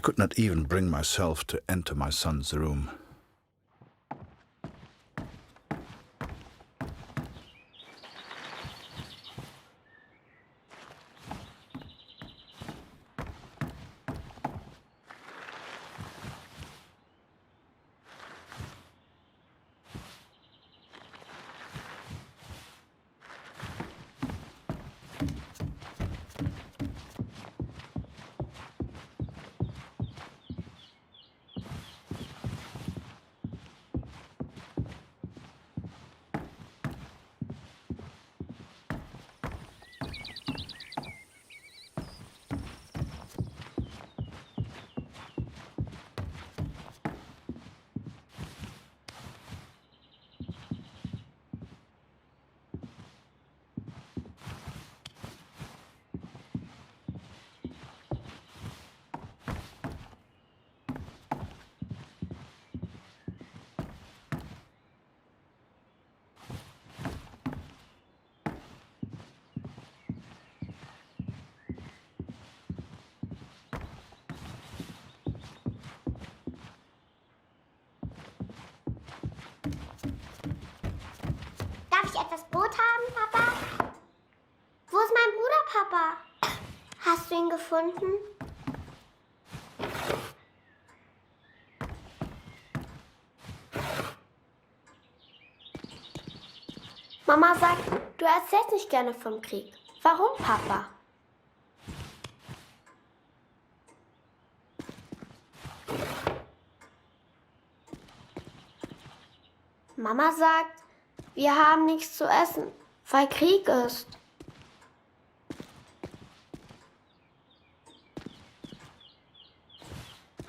could not even bring myself to enter my son's room. Darf ich etwas Brot haben, Papa? Wo ist mein Bruder, Papa? Hast du ihn gefunden? Mama sagt, du erzählst nicht gerne vom Krieg. Warum, Papa? Mama sagt, wir haben nichts zu essen, weil Krieg ist.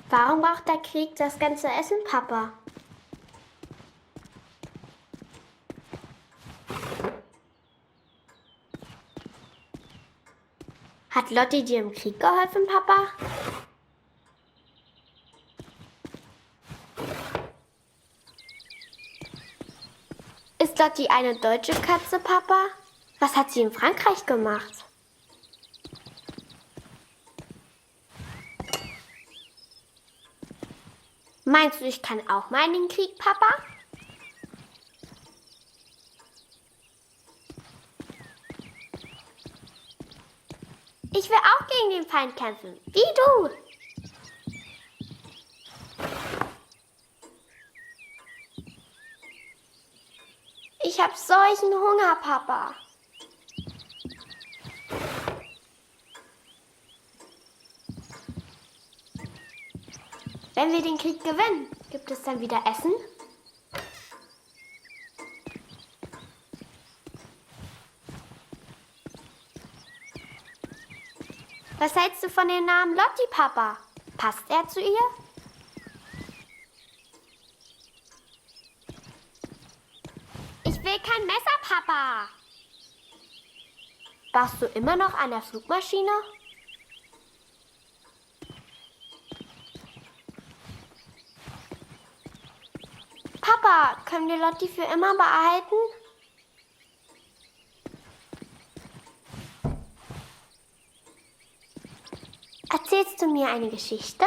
Warum braucht der Krieg das ganze Essen, Papa? Hat Lotti dir im Krieg geholfen, Papa? Ist Lotti eine deutsche Katze, Papa? Was hat sie in Frankreich gemacht? Meinst du, ich kann auch mal in den Krieg, Papa? Ich will auch gegen den Feind kämpfen, wie du. Ich hab solchen Hunger, Papa. Wenn wir den Krieg gewinnen, gibt es dann wieder Essen? Was hältst du von dem Namen Lotti, Papa? Passt er zu ihr? Ich will kein Messer, Papa. Baust du immer noch an der Flugmaschine? Papa, können wir Lotti für immer behalten? Erzählst du mir eine Geschichte?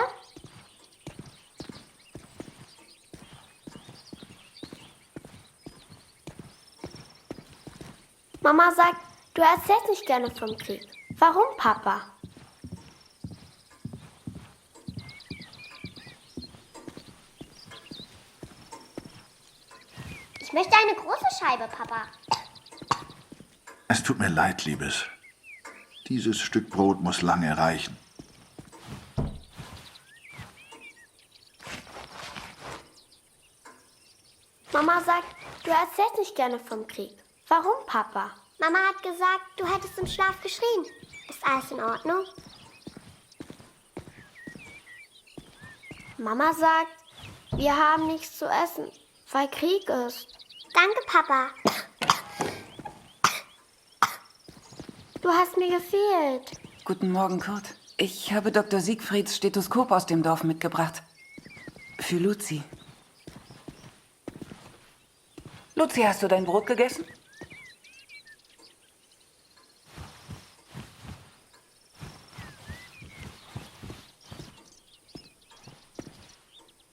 Mama sagt, du erzählst nicht gerne vom Krieg. Warum, Papa? Ich möchte eine große Scheibe, Papa. Es tut mir leid, Liebes. Dieses Stück Brot muss lange reichen. Mama sagt, du erzählst nicht gerne vom Krieg. Warum, Papa? Mama hat gesagt, du hättest im Schlaf geschrien. Ist alles in Ordnung? Mama sagt, wir haben nichts zu essen, weil Krieg ist. Danke, Papa. Du hast mir gefehlt. Guten Morgen, Kurt. Ich habe Dr. Siegfrieds Stethoskop aus dem Dorf mitgebracht. Für Luzi. Luzi, hast du dein Brot gegessen?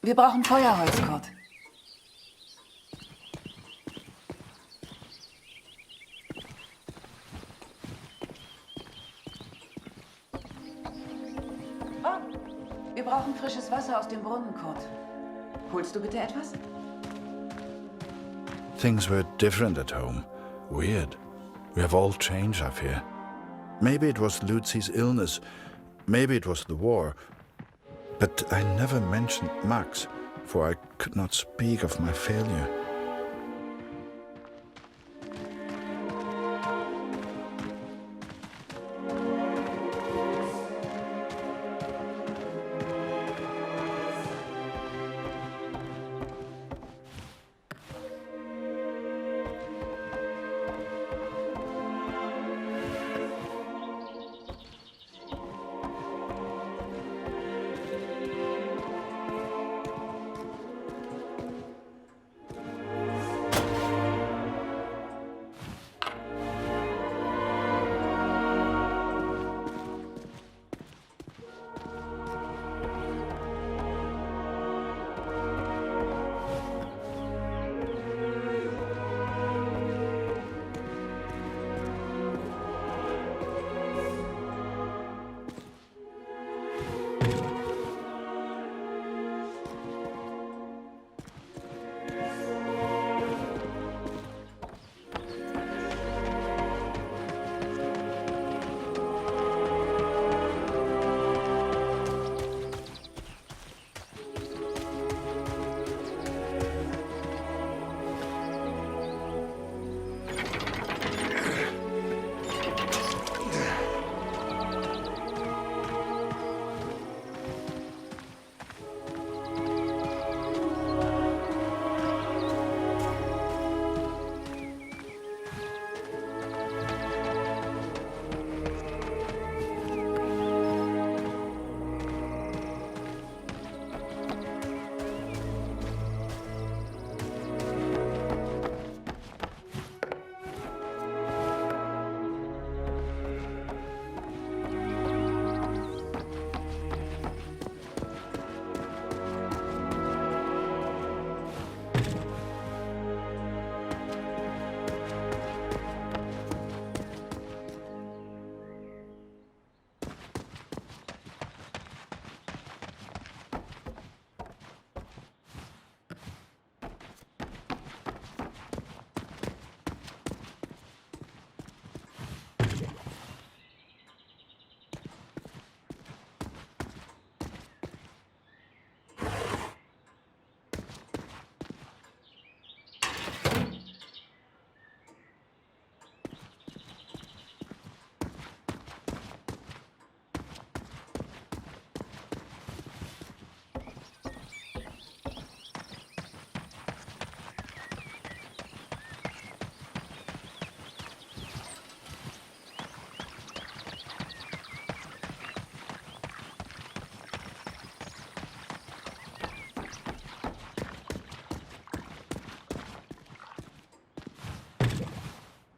Wir brauchen Feuerholz, Kurt. Oh, wir brauchen frisches Wasser aus dem Brunnen, Kurt. Holst du bitte etwas? Things were different at home. Weird. We have all changed up here. Maybe it was Lucy's illness. Maybe it was the war. But I never mentioned Max, for I could not speak of my failure.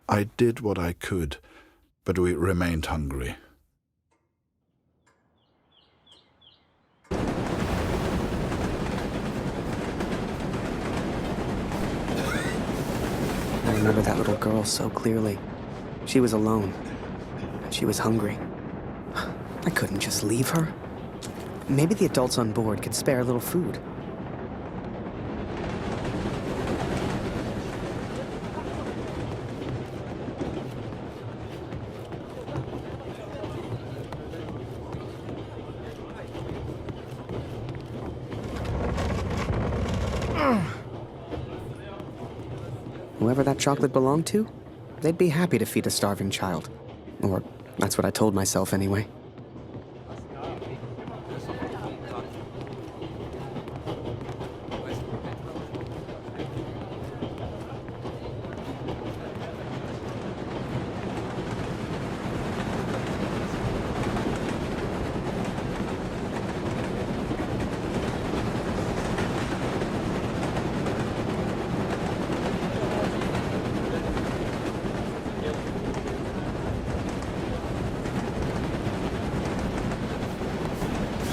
I did what I could, but we remained hungry. I remember that little girl so clearly. She was alone, and she was hungry. I couldn't just leave her. Maybe the adults on board could spare a little food. Whoever that chocolate belonged to, they'd be happy to feed a starving child. Or that's what I told myself anyway.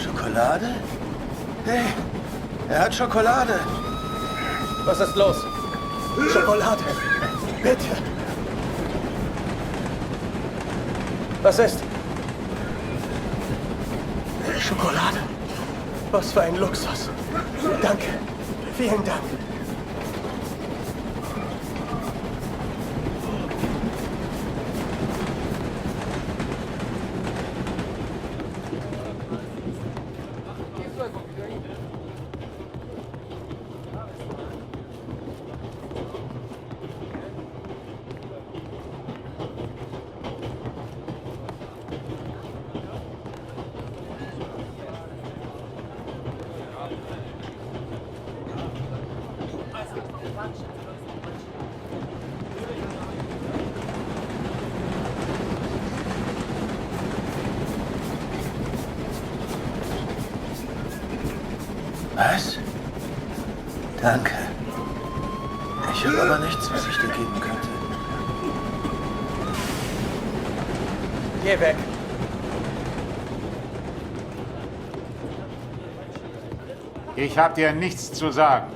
Schokolade? Hey, Er hat Schokolade. Was ist los? Schokolade. Bitte. Was ist? Schokolade. Was für ein Luxus. Danke. Vielen Dank. Was? Danke. Ich habe aber nichts, was ich dir geben könnte. Geh weg. Ich hab dir nichts zu sagen.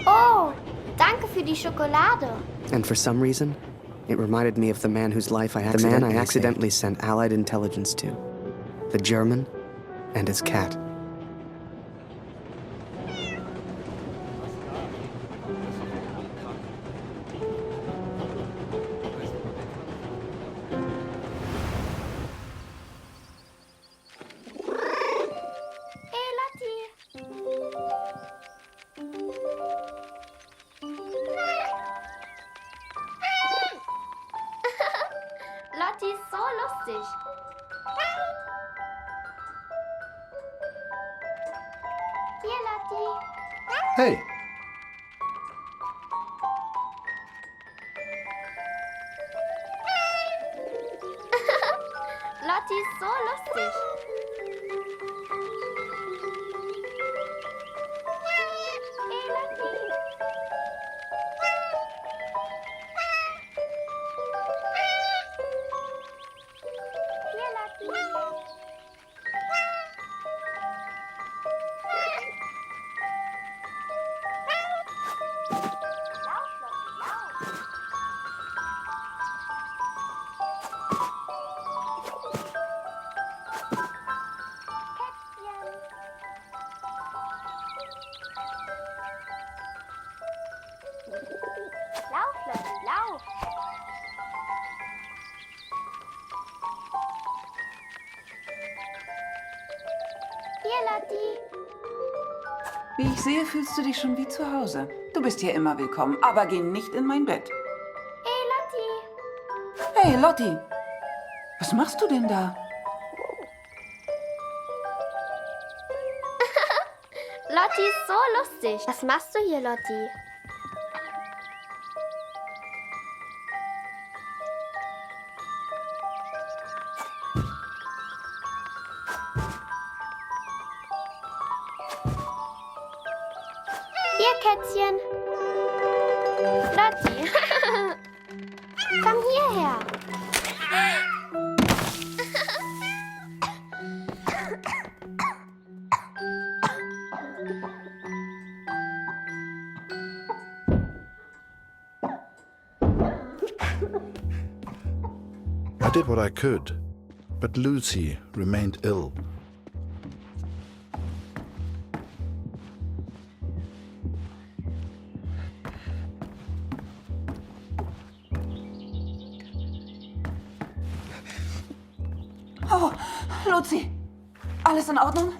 Oh, danke für die Schokolade. And for some reason, it reminded me of the man whose life I accidentally sent Allied intelligence to. The German and his cat. Hey, Lotti. Lotti ist so lustig. Hier, Lotti. Hey, Lotti ist so lustig. Hey, Lotti. Hier, Lotti. Lauf, Lotti, lauf. Kätzchen. Lauf, Lotti, lauf. Hier, Lotti. Wie ich sehe, fühlst du dich schon wie zu Hause. Du bist hier immer willkommen, aber geh nicht in mein Bett. Hey, Lotti. Hey, Lotti. Was machst du denn da? Lotti ist so lustig. Was machst du hier, Lotti? Hier, Kätzchen. Lotti. Komm hierher. I did what I could, but Lucy remained ill. Oh, Luzi. Alles in Ordnung?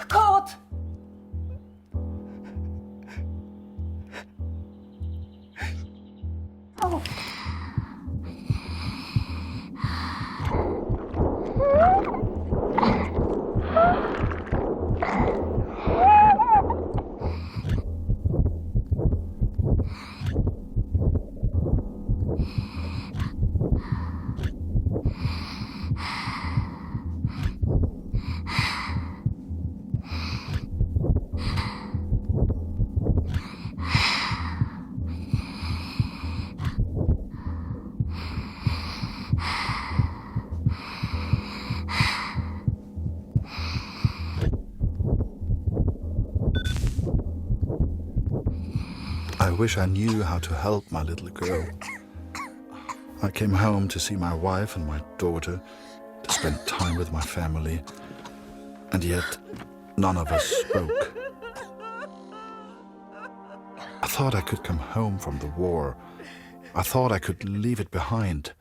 Kurt! Oh. wish I knew how to help my little girl. I came home to see my wife and my daughter, to spend time with my family, and yet none of us spoke. I thought I could come home from the war. I thought I could leave it behind.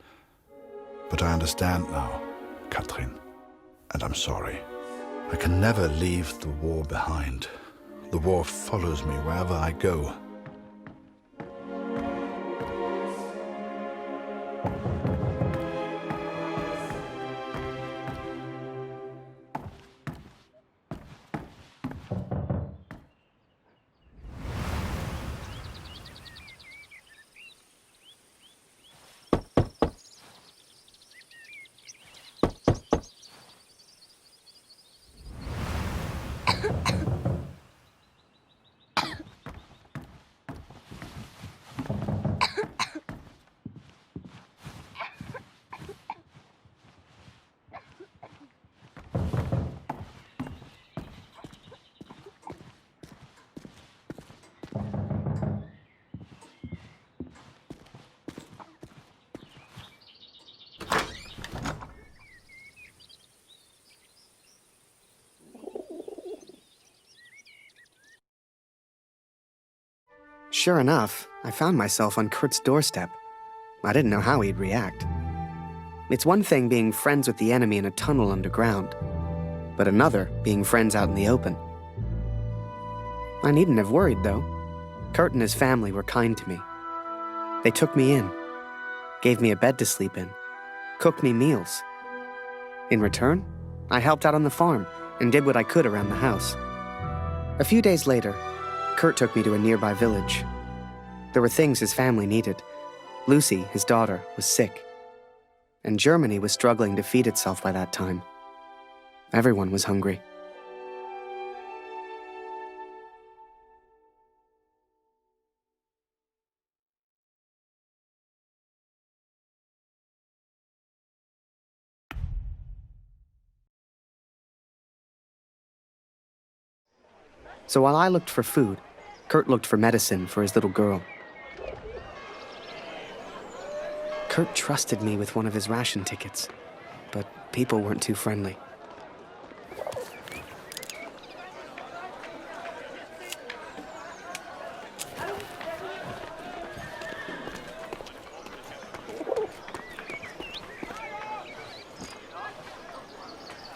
But I understand now, Katrin, and I'm sorry. I can never leave the war behind. The war follows me wherever I go. Sure enough, I found myself on Kurt's doorstep. I didn't know how he'd react. It's one thing being friends with the enemy in a tunnel underground, but another being friends out in the open. I needn't have worried, though. Kurt and his family were kind to me. They took me in, gave me a bed to sleep in, cooked me meals. In return, I helped out on the farm and did what I could around the house. A few days later, Kurt took me to a nearby village. There were things his family needed. Lucy, his daughter, was sick. And Germany was struggling to feed itself by that time. Everyone was hungry. So while I looked for food, Kurt looked for medicine for his little girl. Kurt trusted me with one of his ration tickets, but people weren't too friendly.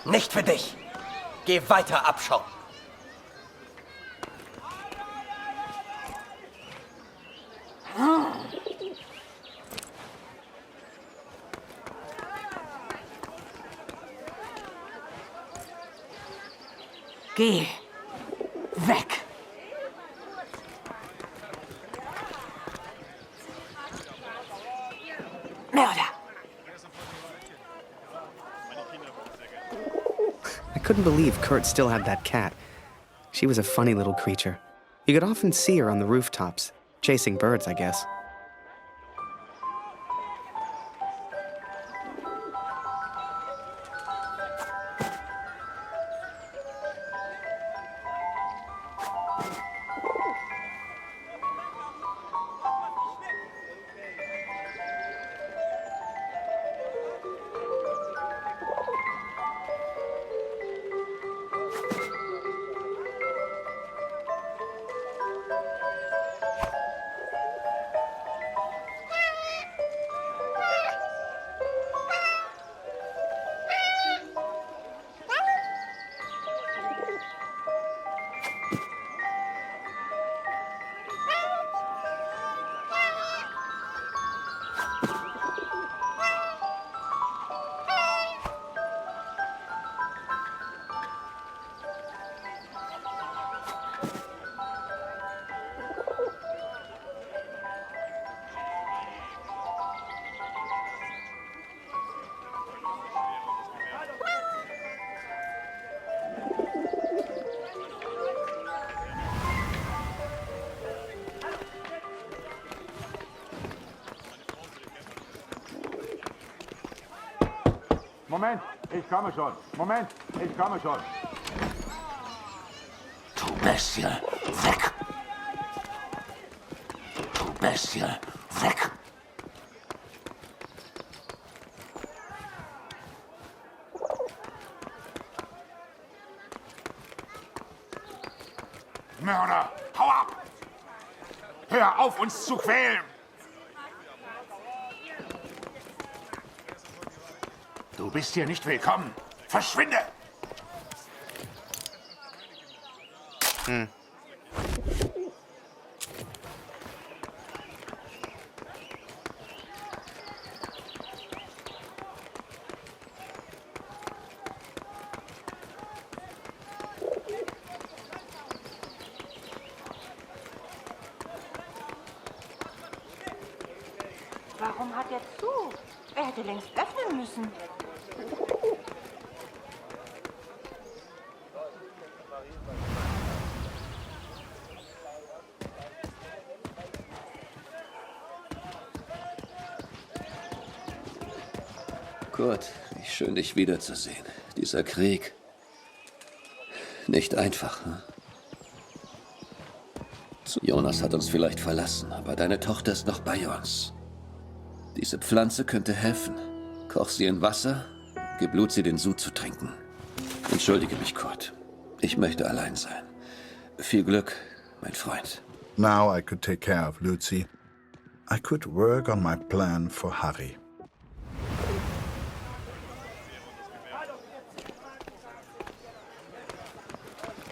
Nicht für dich. Geh weiter, Abschaum. Geh. Weg. Mörder. I couldn't believe Kurt still had that cat. She was a funny little creature. You could often see her on the rooftops, chasing birds, I guess. Moment, ich komme schon. Moment, ich komme schon. Du Bestie, weg! Bestie, weg! Mörder, hau ab! Hör auf, uns zu quälen! Du bist hier nicht willkommen. Verschwinde! Warum hat er zu? Er hätte längst öffnen müssen. Kurt, wie schön, dich wiederzusehen. Dieser Krieg. Nicht einfach, hm? Jonas hat uns vielleicht verlassen, aber deine Tochter ist noch bei uns. Diese Pflanze könnte helfen. Koch sie in Wasser, gib Luzi den Sud zu trinken. Entschuldige mich, Kurt. Ich möchte allein sein. Viel Glück, mein Freund. Now I could take care of Lucy. I could work on my plan for Harry.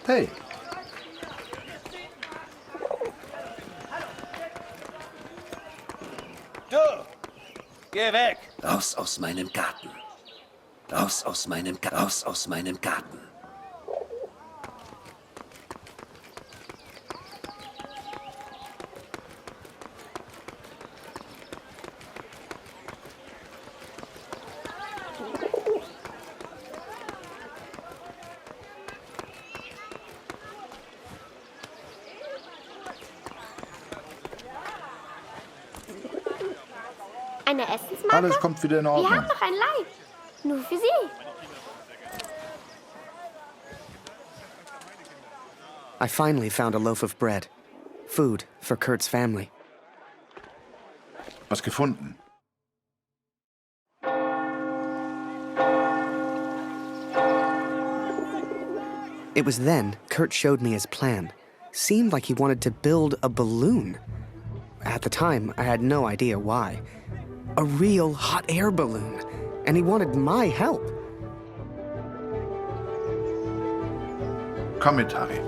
Hey, Du! Geh weg! raus aus meinem Garten. Raus aus meinem Garten. Eine Essensmarke? Alles kommt wieder in Wir Ordnung. haben noch ein Leib. Nur für Sie. I finally found a loaf of bread. Food for Kurt's family. Was gefunden? It was then Kurt showed me his plan. Seemed like he wanted to build a balloon. At the time, I had no idea why. A real hot air balloon. And he wanted my help. Komm mit, Harry.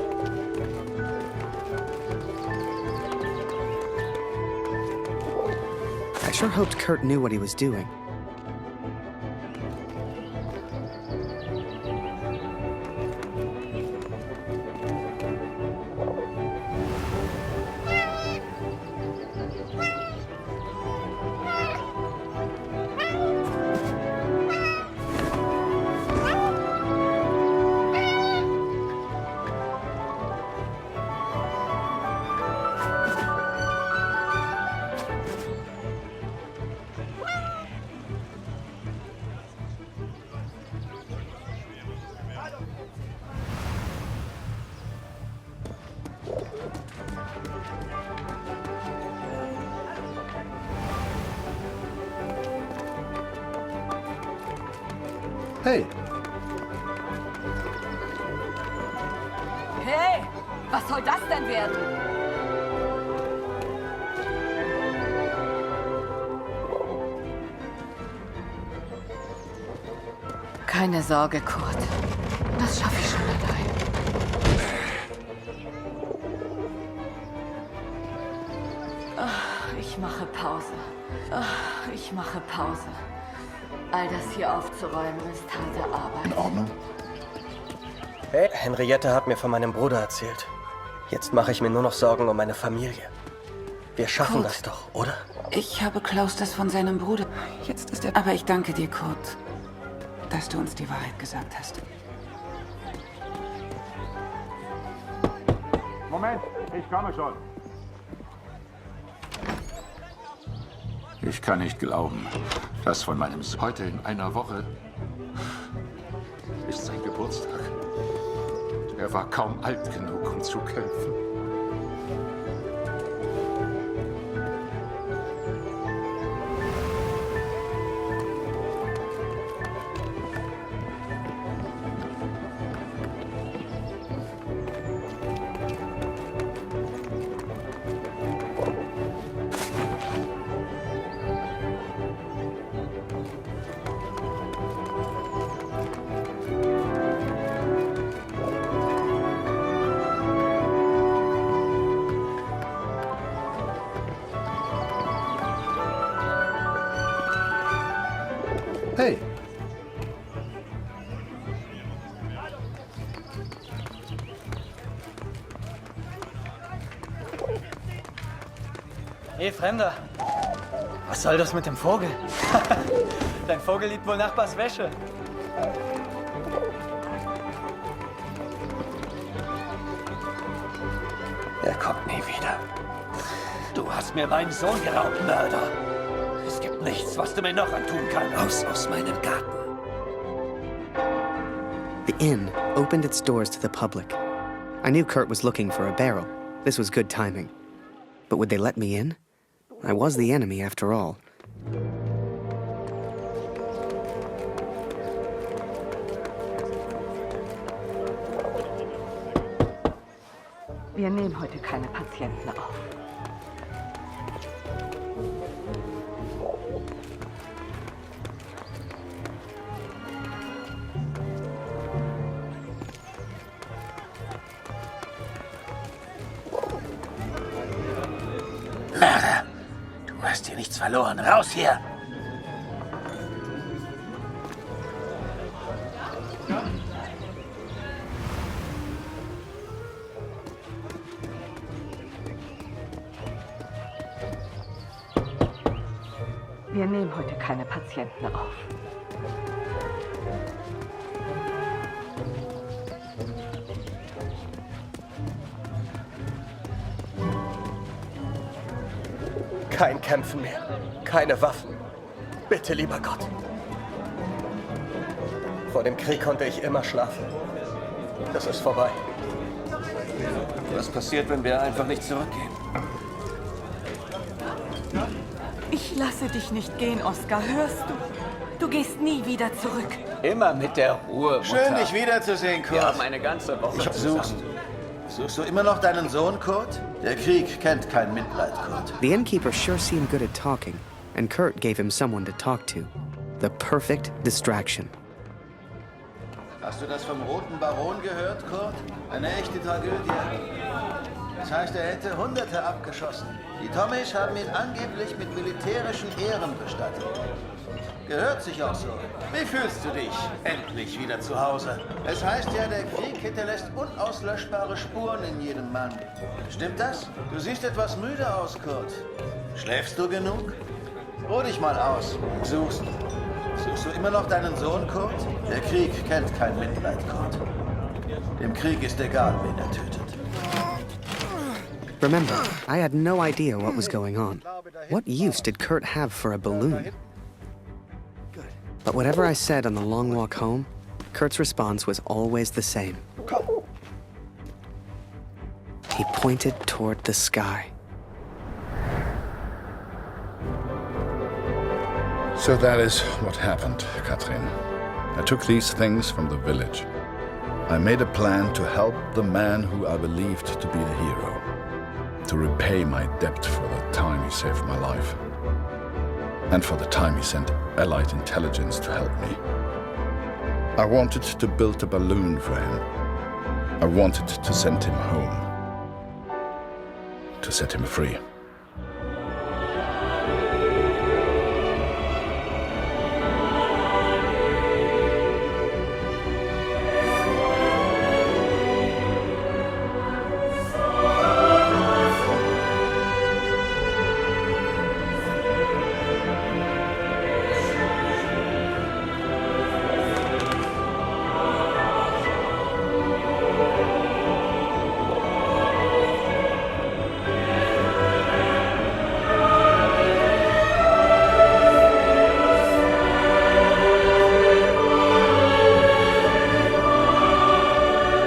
I sure hoped Kurt knew what he was doing. Hey, Hey, was soll das denn werden? Keine Sorge, Kurt. Das schaffe ich schon allein. Ich mache Pause. Ich mache Pause. All das hier aufzuräumen ist harte in Arbeit. Ordnung? Hey, Henriette hat mir von meinem Bruder erzählt. Jetzt mache ich mir nur noch Sorgen um meine Familie. Wir schaffen Kurt. das doch, oder? Ich habe Klaus das von seinem Bruder. Jetzt ist er. Aber ich danke dir, Kurt, dass du uns die Wahrheit gesagt hast. Moment, ich komme schon. Ich kann nicht glauben, dass von meinem Sohn heute in einer Woche ist sein Geburtstag. Er war kaum alt genug, um zu kämpfen. Hey, Fremder. Was soll das mit dem Vogel? Dein Vogel liebt wohl Nachbars Wäsche. Er kommt nie wieder. Du hast mir meinen Sohn geraubt, Mörder. Es gibt nichts, was du mir noch antun kannst. Raus aus meinem Garten. The inn opened its doors to the public. I knew Kurt was looking for a barrel. This was good timing. But would they let me in? I was the enemy after all. Wir nehmen heute keine Patienten auf. Mörder! Du hast hier nichts verloren. Raus hier! Wir nehmen heute keine Patienten auf. Kein Kämpfen mehr. Keine Waffen. Bitte, lieber Gott. Vor dem Krieg konnte ich immer schlafen. Das ist vorbei. Was passiert, wenn wir einfach nicht zurückgehen? Ich lasse dich nicht gehen, Oskar, hörst du? Du gehst nie wieder zurück. Immer mit der Ruhe, Mutter. Schön, dich wiederzusehen, Kurt. Wir haben eine ganze Woche zusammen. Suchst du immer noch deinen Sohn, Kurt? Der Krieg kennt kein Mitleid, Kurt. The innkeeper sure seemed good at talking, and Kurt gave him someone to talk to. The perfect distraction. Hast du das vom Roten Baron gehört, Kurt? Eine echte Tragödie. Das heißt, er hätte Hunderte abgeschossen. Die Tommys haben ihn angeblich mit militärischen Ehren bestattet. Gehört sich auch so. Wie fühlst du dich? Endlich wieder zu Hause. Es heißt ja, der Krieg hinterlässt unauslöschbare Spuren in jedem Mann. Stimmt das? Du siehst etwas müde aus, Kurt. Schläfst du genug? Ruh dich mal aus. Suchst du immer noch deinen Sohn, Kurt? Der Krieg kennt kein Mitleid, Kurt. Dem Krieg ist egal, wen er tötet. Remember, I had no idea what was going on. What use did Kurt have for a balloon? But whatever I said on the long walk home, Kurt's response was always the same. He pointed toward the sky. So that is what happened, Katrin. I took these things from the village. I made a plan to help the man who I believed to be the hero. To repay my debt for the time he saved my life. And for the time he sent Allied intelligence to help me. I wanted to build a balloon for him. I wanted to send him home. To set him free.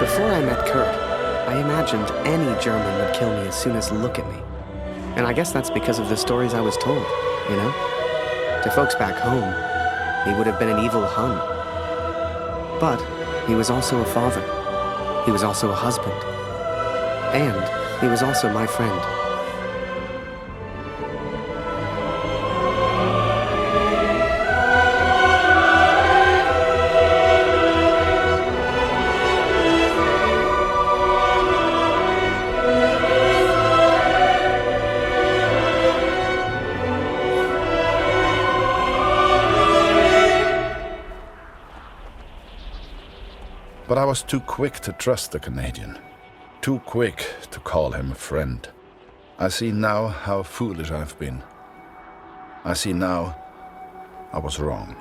Before I met Kurt, I imagined any German would kill me as soon as look at me. And I guess that's because of the stories I was told, you know? To folks back home, he would have been an evil Hun. But he was also a father. He was also a husband. And he was also my friend. But I was too quick to trust the Canadian. Too quick to call him a friend. I see now how foolish I've been. I see now I was wrong.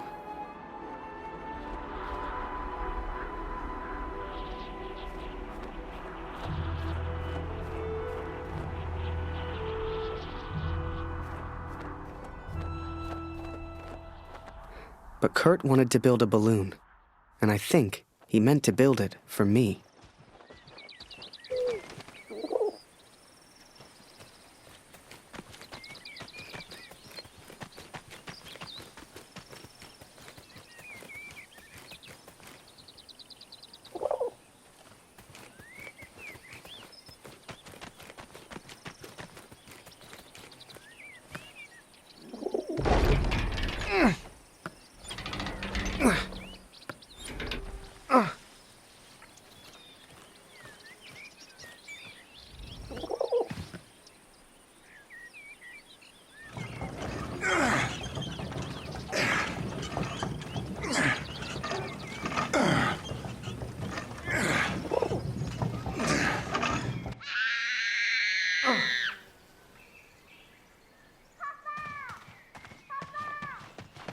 But Kurt wanted to build a balloon, and I think he meant to build it for me.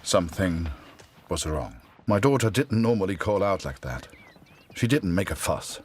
Something was wrong. My daughter didn't normally call out like that. She didn't make a fuss.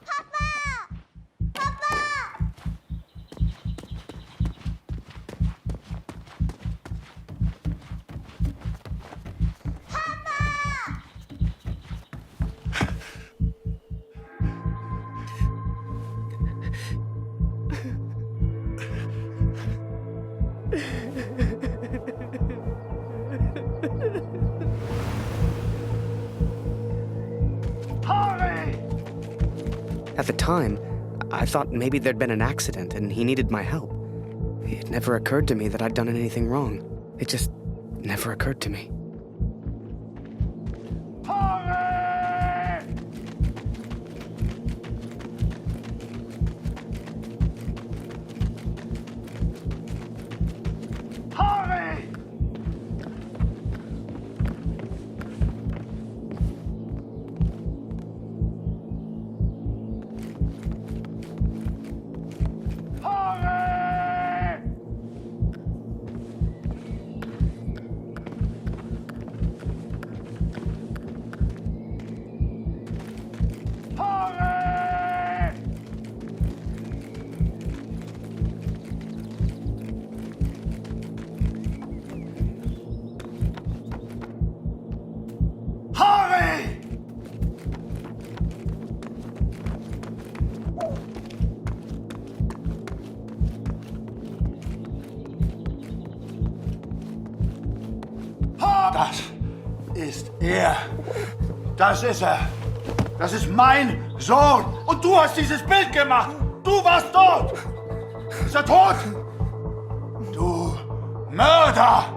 At the time, I thought maybe there'd been an accident and he needed my help. It never occurred to me that I'd done anything wrong. It just never occurred to me. Das ist er. Das ist er. Das ist mein Sohn. Und du hast dieses Bild gemacht. Du warst dort. Ist er tot? Du Mörder!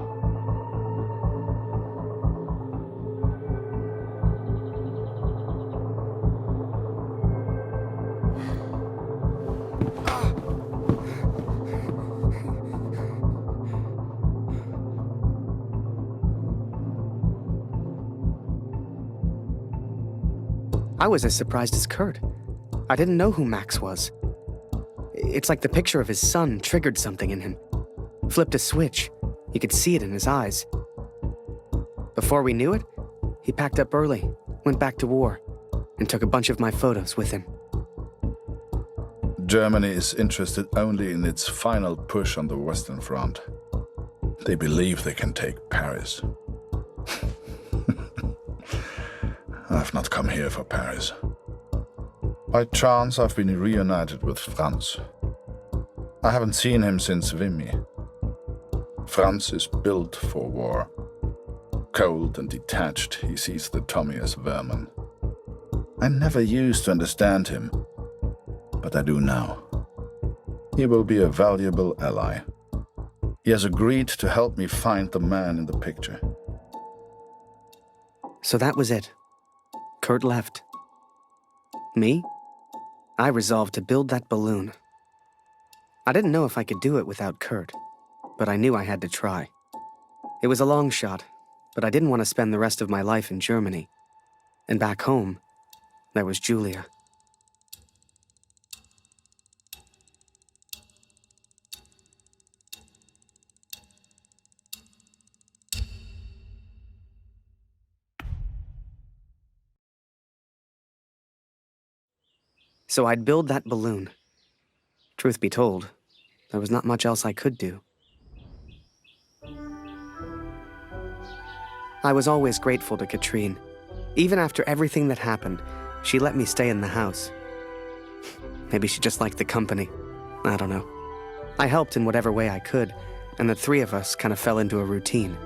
I was as surprised as Kurt. I didn't know who Max was. It's like the picture of his son triggered something in him. Flipped a switch. You could see it in his eyes. Before we knew it, he packed up early, went back to war, and took a bunch of my photos with him. Germany is interested only in its final push on the Western Front. They believe they can take Paris. I've not come here for Paris. By chance, I've been reunited with Franz. I haven't seen him since Vimy. Franz is built for war. Cold and detached, he sees the Tommy as vermin. I never used to understand him, but I do now. He will be a valuable ally. He has agreed to help me find the man in the picture. So that was it. Kurt left. Me? I resolved to build that balloon. I didn't know if I could do it without Kurt, but I knew I had to try. It was a long shot, but I didn't want to spend the rest of my life in Germany. And back home, there was Julia. So I'd build that balloon. Truth be told, there was not much else I could do. I was always grateful to Katrine. Even after everything that happened, she let me stay in the house. Maybe she just liked the company. I don't know. I helped in whatever way I could, and the three of us kind of fell into a routine.